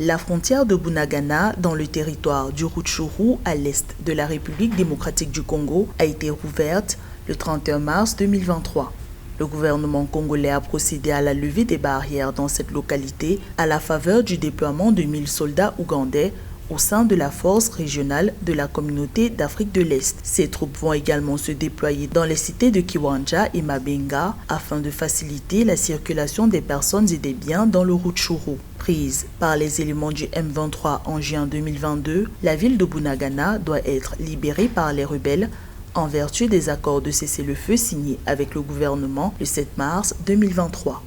La frontière de Bunagana, dans le territoire du Rutshuru, à l'est de la République démocratique du Congo, a été rouverte le 31 mars 2023. Le gouvernement congolais a procédé à la levée des barrières dans cette localité à la faveur du déploiement de 1000 soldats ougandais au sein de la force régionale de la communauté d'Afrique de l'Est. Ces troupes vont également se déployer dans les cités de Kiwanja et Mabenga afin de faciliter la circulation des personnes et des biens dans le Rutshuru. Prise par les éléments du M23 en juin 2022, la ville de Bunagana doit être libérée par les rebelles en vertu des accords de cessez-le-feu signés avec le gouvernement le 7 mars 2023.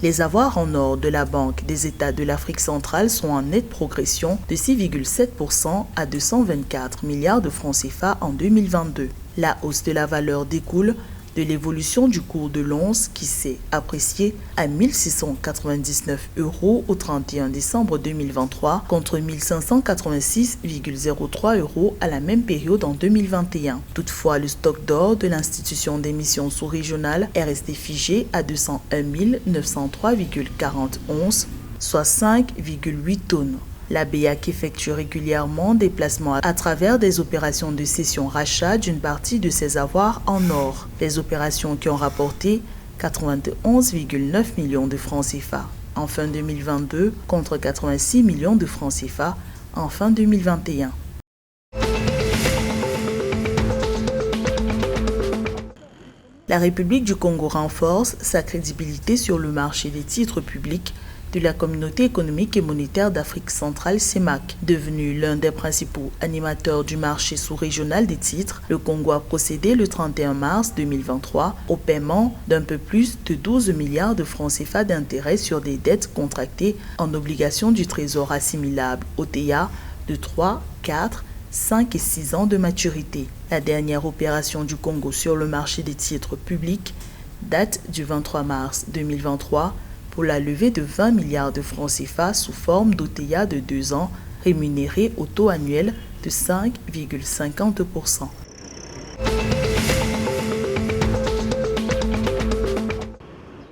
Les avoirs en or de la Banque des États de l'Afrique centrale sont en nette progression de 6,7% à 224 milliards de francs CFA en 2022. La hausse de la valeur découle de l'évolution du cours de l'once qui s'est apprécié à 1 699 € au 31 décembre 2023 contre 1 586,03 € à la même période en 2021. Toutefois, le stock d'or de l'institution d'émission sous-régionale est resté figé à 201 903,40 onces, soit 5,8 tonnes. La BEAC effectue régulièrement des placements à travers des opérations de cession-rachat d'une partie de ses avoirs en or. Les opérations qui ont rapporté 91,9 millions de francs CFA en fin 2022 contre 86 millions de francs CFA en fin 2021. La République du Congo renforce sa crédibilité sur le marché des titres publics de la Communauté économique et monétaire d'Afrique centrale CEMAC. Devenu l'un des principaux animateurs du marché sous-régional des titres, le Congo a procédé le 31 mars 2023 au paiement d'un peu plus de 12 milliards de francs CFA d'intérêt sur des dettes contractées en obligations du Trésor assimilables OTA de 3, 4, 5 et 6 ans de maturité. La dernière opération du Congo sur le marché des titres publics date du 23 mars 2023 pour la levée de 20 milliards de francs CFA sous forme d'OTA de 2 ans rémunérés au taux annuel de 5,50%.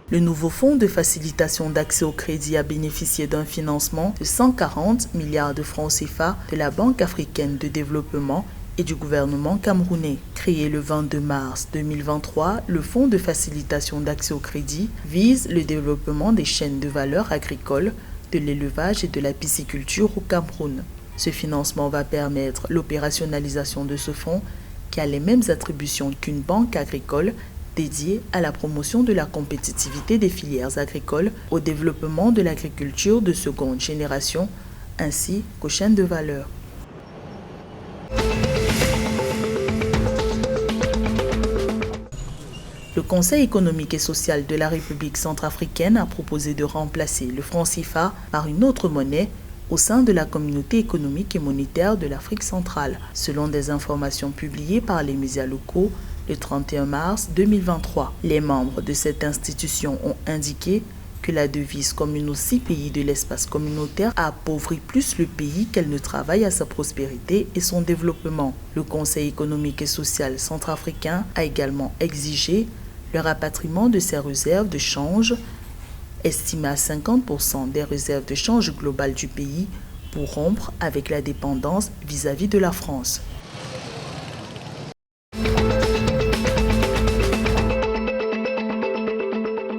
Le nouveau fonds de facilitation d'accès au crédit a bénéficié d'un financement de 140 milliards de francs CFA de la Banque africaine de développement et du gouvernement camerounais. Créé le 22 mars 2023, le Fonds de facilitation d'accès au crédit vise le développement des chaînes de valeur agricoles, de l'élevage et de la pisciculture au Cameroun. Ce financement va permettre l'opérationnalisation de ce fonds qui a les mêmes attributions qu'une banque agricole dédiée à la promotion de la compétitivité des filières agricoles, au développement de l'agriculture de seconde génération, ainsi qu'aux chaînes de valeur. Le Conseil économique et social de la République centrafricaine a proposé de remplacer le franc CFA par une autre monnaie au sein de la Communauté économique et monétaire de l'Afrique centrale, selon des informations publiées par les médias locaux le 31 mars 2023. Les membres de cette institution ont indiqué que la devise commune aux 6 pays de l'espace communautaire a appauvri plus le pays qu'elle ne travaille à sa prospérité et son développement. Le Conseil économique et social centrafricain a également exigé le rapatriement de ses réserves de change, estimées à 50% des réserves de change globales du pays, pour rompre avec la dépendance vis-à-vis de la France.